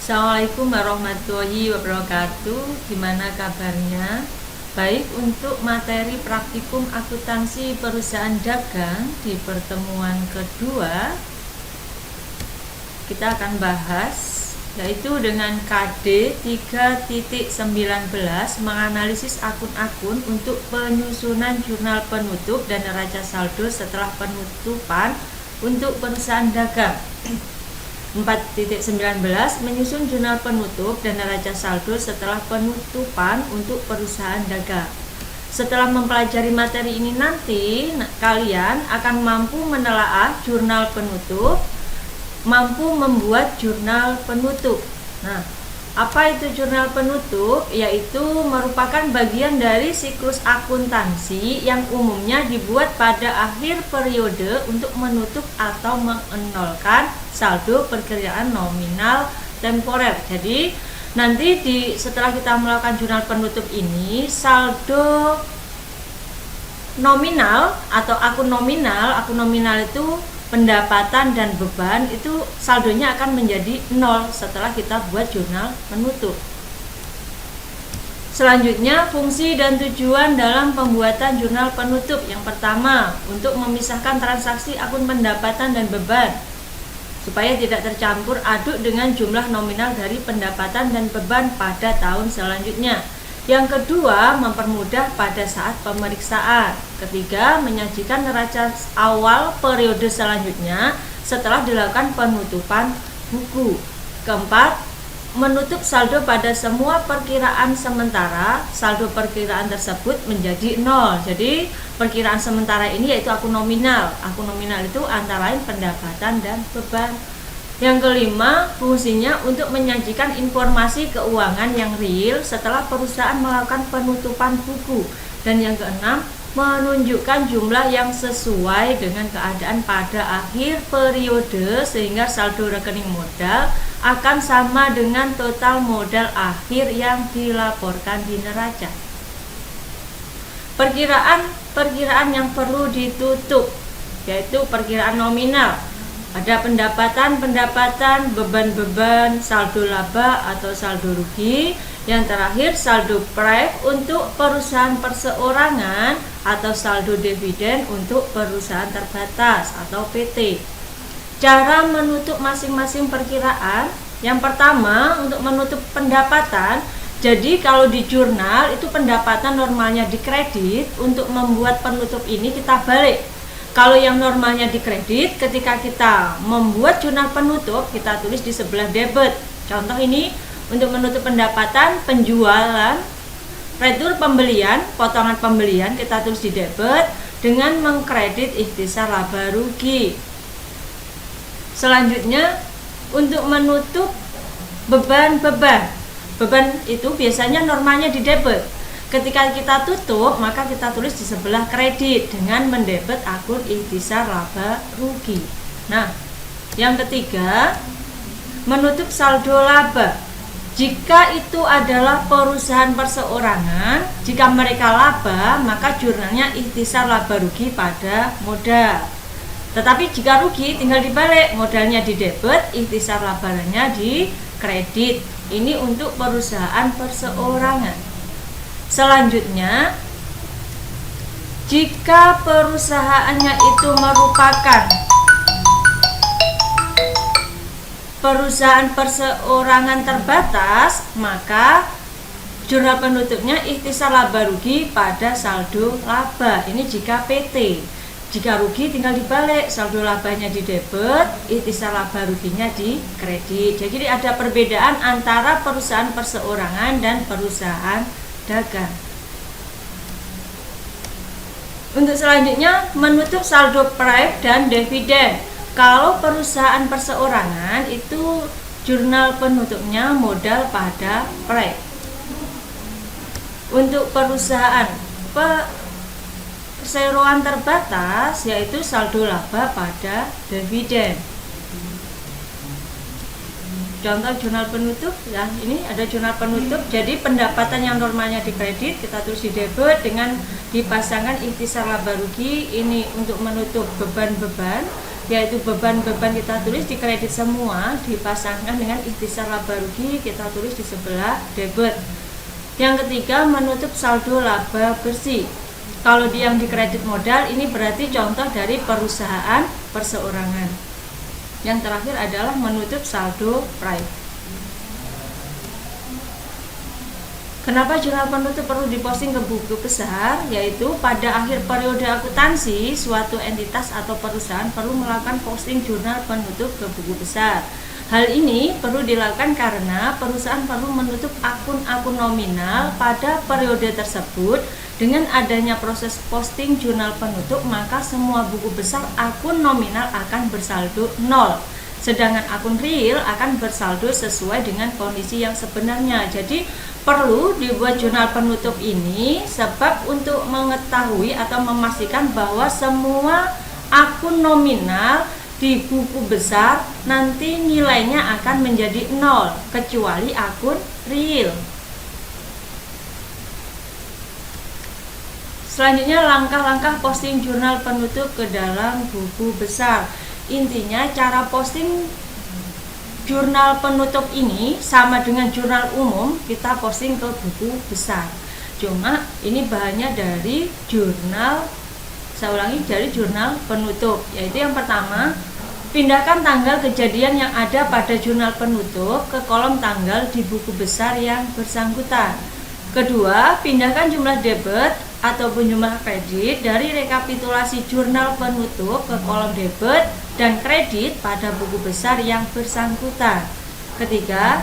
Assalamualaikum warahmatullahi wabarakatuh. Gimana kabarnya? Baik, untuk materi praktikum akuntansi perusahaan dagang di pertemuan kedua kita akan bahas yaitu dengan KD 3.19 menganalisis akun-akun untuk penyusunan jurnal penutup dan neraca saldo setelah penutupan untuk perusahaan dagang. 4.19 menyusun jurnal penutup dan neraca saldo setelah penutupan untuk perusahaan dagang. Setelah mempelajari materi ini nanti kalian akan mampu menelaah jurnal penutup, mampu membuat jurnal penutup. Nah, apa itu jurnal penutup? Yaitu merupakan bagian dari siklus akuntansi yang umumnya dibuat pada akhir periode untuk menutup atau menolkan saldo perkiraan nominal temporer. Jadi nanti setelah kita melakukan jurnal penutup ini, saldo nominal atau akun nominal itu pendapatan dan beban itu saldonya akan menjadi 0 setelah kita buat jurnal penutup. Selanjutnya, fungsi dan tujuan dalam pembuatan jurnal penutup. Yang pertama, untuk memisahkan transaksi akun pendapatan dan beban supaya tidak tercampur aduk dengan jumlah nominal dari pendapatan dan beban pada tahun selanjutnya. Yang kedua, mempermudah pada saat pemeriksaan. Ketiga, menyajikan neraca awal periode selanjutnya setelah dilakukan penutupan buku. Keempat, menutup saldo pada semua perkiraan sementara. Saldo perkiraan tersebut menjadi 0. Jadi, perkiraan sementara ini yaitu akun nominal. Akun nominal itu antara lain pendapatan dan beban. Yang kelima, fungsinya untuk menyajikan informasi keuangan yang real setelah perusahaan melakukan penutupan buku. Dan yang keenam, menunjukkan jumlah yang sesuai dengan keadaan pada akhir periode sehingga saldo rekening modal akan sama dengan total modal akhir yang dilaporkan di neraca. Perkiraan yang perlu ditutup yaitu perkiraan nominal. Ada pendapatan, beban-beban, saldo laba atau saldo rugi. Yang terakhir, saldo pref untuk perusahaan perseorangan atau saldo dividen untuk perusahaan terbatas atau PT. Cara menutup masing-masing perkiraan. Yang pertama, untuk menutup pendapatan. Jadi kalau di jurnal itu pendapatan normalnya dikredit, untuk membuat penutup ini kita balik. Kalau yang normalnya dikredit, ketika kita membuat jurnal penutup, kita tulis di sebelah debit. Contoh ini, untuk menutup pendapatan, penjualan, retur pembelian, potongan pembelian, kita tulis di debit dengan mengkredit ikhtisar laba rugi. Selanjutnya, untuk menutup beban-beban. Beban itu biasanya normalnya di debit. Ketika kita tutup, maka kita tulis di sebelah kredit dengan mendebet akun ikhtisar laba rugi. Nah, yang ketiga, menutup saldo laba. Jika itu adalah perusahaan perseorangan, jika mereka laba, maka jurnalnya ikhtisar laba rugi pada modal. Tetapi jika rugi, tinggal dibalik, modalnya di debit, ikhtisar labanya di kredit. Ini untuk perusahaan perseorangan. Selanjutnya, jika perusahaannya itu merupakan perusahaan perseorangan terbatas, maka jurnal penutupnya ikhtisar laba rugi pada saldo laba. Ini jika PT. Jika rugi tinggal dibalik, saldo labanya di debit, ikhtisar laba ruginya di kredit. Jadi ada perbedaan antara perusahaan perseorangan dan perusahaan dagang. Untuk selanjutnya, menutup saldo pref dan dividen. Kalau perusahaan perseorangan itu jurnal penutupnya modal pada pref. Untuk perusahaan perseroan terbatas yaitu saldo laba pada dividen. Contoh jurnal penutup, ya ini ada jurnal penutup. Jadi pendapatan yang normalnya dikredit kita tulis di debit dengan dipasangkan ikhtisar laba rugi. Ini untuk menutup beban-beban. yaitu beban-beban kita tulis di kredit semua, dipasangkan dengan ikhtisar laba rugi, kita tulis di sebelah debit. Yang ketiga, menutup saldo laba bersih. Kalau yang di kredit modal ini berarti contoh dari perusahaan perseorangan. Yang terakhir adalah menutup saldo private. Kenapa jurnal penutup perlu diposting ke buku besar? Yaitu pada akhir periode akuntansi, suatu entitas atau perusahaan perlu melakukan posting jurnal penutup ke buku besar. Hal ini perlu dilakukan karena perusahaan perlu menutup akun-akun nominal pada periode tersebut. Dengan adanya proses posting jurnal penutup, maka semua buku besar akun nominal akan bersaldo 0. Sedangkan akun real akan bersaldo sesuai dengan kondisi yang sebenarnya. Jadi perlu dibuat jurnal penutup ini sebab untuk mengetahui atau memastikan bahwa semua akun nominal di buku besar nanti nilainya akan menjadi 0 kecuali akun real. Selanjutnya, langkah-langkah posting jurnal penutup ke dalam buku besar. Intinya cara posting jurnal penutup ini sama dengan jurnal umum, kita posting ke buku besar. Cuma ini bahannya dari jurnal, saya ulangi, dari jurnal penutup. Yaitu yang pertama, pindahkan tanggal kejadian yang ada pada jurnal penutup ke kolom tanggal di buku besar yang bersangkutan. Kedua, pindahkan jumlah debit ataupun jumlah kredit dari rekapitulasi jurnal penutup ke kolom debit dan kredit pada buku besar yang bersangkutan. Ketiga,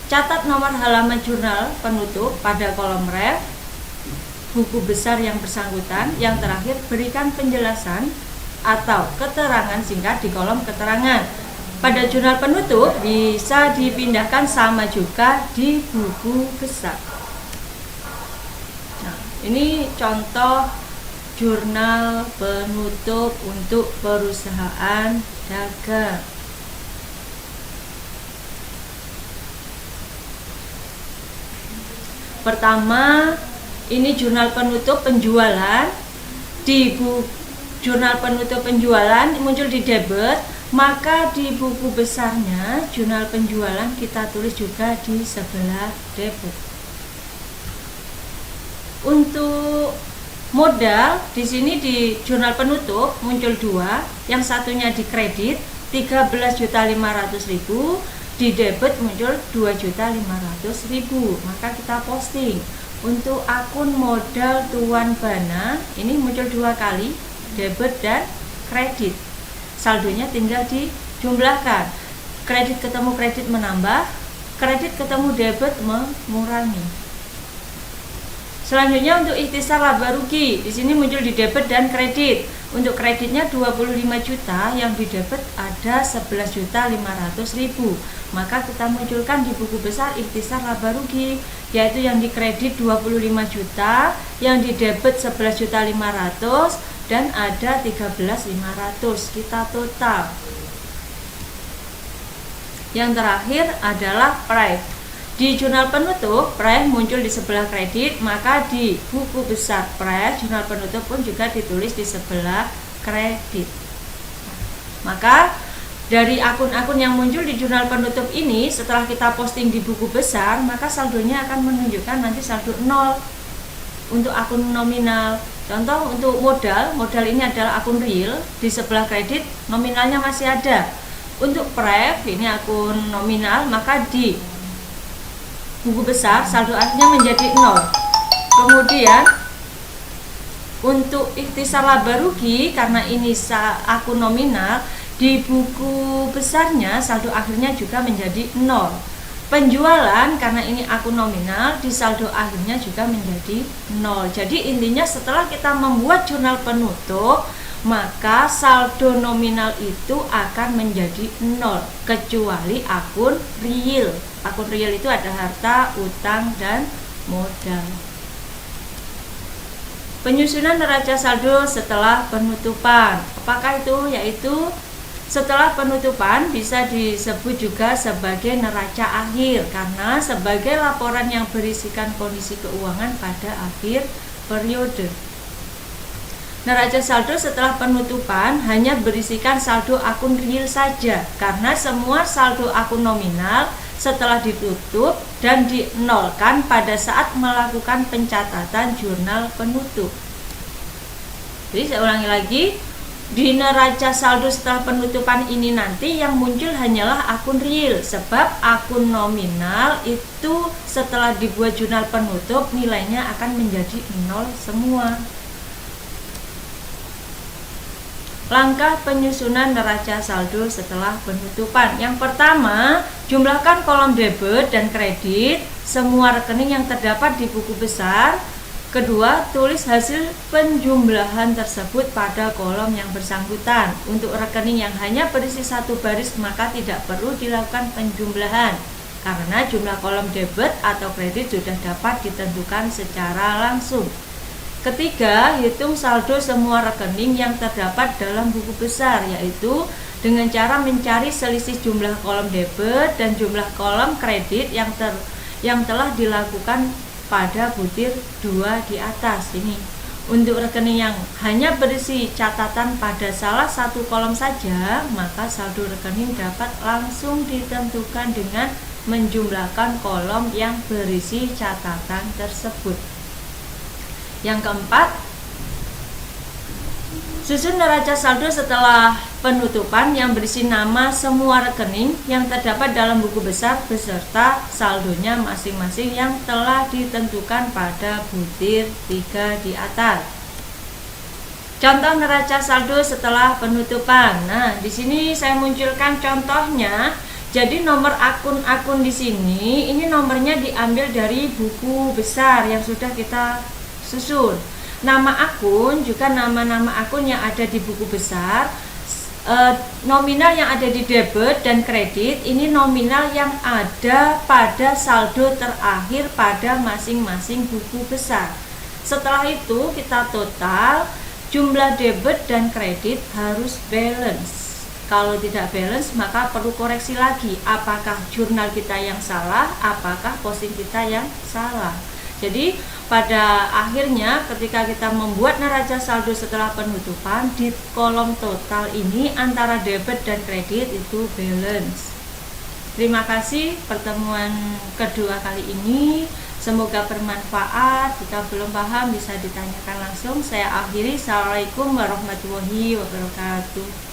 catat nomor halaman jurnal penutup pada kolom ref buku besar yang bersangkutan. Yang terakhir, berikan penjelasan atau keterangan singkat di kolom keterangan. Pada jurnal penutup bisa dipindahkan sama juga di buku besar. Ini contoh jurnal penutup untuk perusahaan dagang. Pertama, ini jurnal penutup penjualan. Di jurnal penutup penjualan muncul di debit, maka di buku besarnya jurnal penjualan kita tulis juga di sebelah debit. Untuk modal di sini di jurnal penutup muncul dua, yang satunya di kredit 13.500.000, di debit muncul 2.500.000. Maka kita posting. Untuk akun modal Tuan Bana ini muncul dua kali, debit dan kredit. Saldonya tinggal dijumlahkan. Kredit ketemu kredit menambah, kredit ketemu debit mengurangi. Selanjutnya untuk ikhtisar laba rugi, di sini muncul di debit dan kredit. Untuk kreditnya 25 juta, yang di debit ada 11.500.000. Maka kita munculkan di buku besar ikhtisar laba rugi, yaitu yang di kredit 25 juta, yang di debit 11.500.000 dan ada 13.500. Kita total. Yang terakhir adalah private. Di jurnal penutup, price muncul di sebelah kredit, maka di buku besar price, jurnal penutup pun juga ditulis di sebelah kredit. Maka dari akun-akun yang muncul di jurnal penutup ini, setelah kita posting di buku besar, maka saldonya akan menunjukkan nanti saldo 0 untuk akun nominal. Contoh untuk modal ini adalah akun real, di sebelah kredit nominalnya masih ada. Untuk pref, ini akun nominal, maka di buku besar saldo aslinya menjadi 0. Kemudian untuk ikhtisar laba rugi, karena ini akun nominal, di buku besarnya saldo akhirnya juga menjadi 0. Penjualan, karena ini akun nominal, di saldo akhirnya juga menjadi 0. Jadi intinya setelah kita membuat jurnal penutup, maka saldo nominal itu akan menjadi 0 kecuali akun real. Akun real itu ada harta, utang, dan modal. Penyusunan neraca saldo setelah penutupan. Apakah itu? Yaitu setelah penutupan bisa disebut juga sebagai neraca akhir, karena sebagai laporan yang berisikan kondisi keuangan pada akhir periode. Neraca saldo setelah penutupan hanya berisikan saldo akun real saja, karena semua saldo akun nominal setelah ditutup dan dinolkan pada saat melakukan pencatatan jurnal penutup. Jadi saya ulangi lagi, di neraca saldo setelah penutupan ini nanti yang muncul hanyalah akun real, sebab akun nominal itu setelah dibuat jurnal penutup nilainya akan menjadi 0 semua. Langkah penyusunan neraca saldo setelah penutupan. Yang pertama, jumlahkan kolom debit dan kredit semua rekening yang terdapat di buku besar. Kedua, tulis hasil penjumlahan tersebut pada kolom yang bersangkutan. Untuk rekening yang hanya berisi satu baris maka tidak perlu dilakukan penjumlahan, karena jumlah kolom debit atau kredit sudah dapat ditentukan secara langsung. Ketiga, hitung saldo semua rekening yang terdapat dalam buku besar, yaitu dengan cara mencari selisih jumlah kolom debit dan jumlah kolom kredit yang telah dilakukan pada butir 2 di atas ini. Untuk rekening yang hanya berisi catatan pada salah satu kolom saja, maka saldo rekening dapat langsung ditentukan dengan menjumlahkan kolom yang berisi catatan tersebut. Yang keempat, susun neraca saldo setelah penutupan yang berisi nama semua rekening yang terdapat dalam buku besar beserta saldonya masing-masing yang telah ditentukan pada butir 3 di atas. Contoh neraca saldo setelah penutupan. Nah, di sini saya munculkan contohnya. Jadi nomor akun-akun di sini, ini nomornya diambil dari buku besar yang sudah kita susun. Nama akun juga nama-nama akun yang ada di buku besar. Nominal yang ada di debit dan kredit ini nominal yang ada pada saldo terakhir pada masing-masing buku besar. Setelah itu kita total, jumlah debit dan kredit harus balance. Kalau tidak balance maka perlu koreksi lagi, apakah jurnal kita yang salah, apakah posting kita yang salah. Jadi pada akhirnya ketika kita membuat neraca saldo setelah penutupan, di kolom total ini antara debit dan kredit itu balance. Terima kasih pertemuan kedua kali ini. Semoga bermanfaat. Jika belum paham bisa ditanyakan langsung. Saya akhiri. Assalamualaikum warahmatullahi wabarakatuh.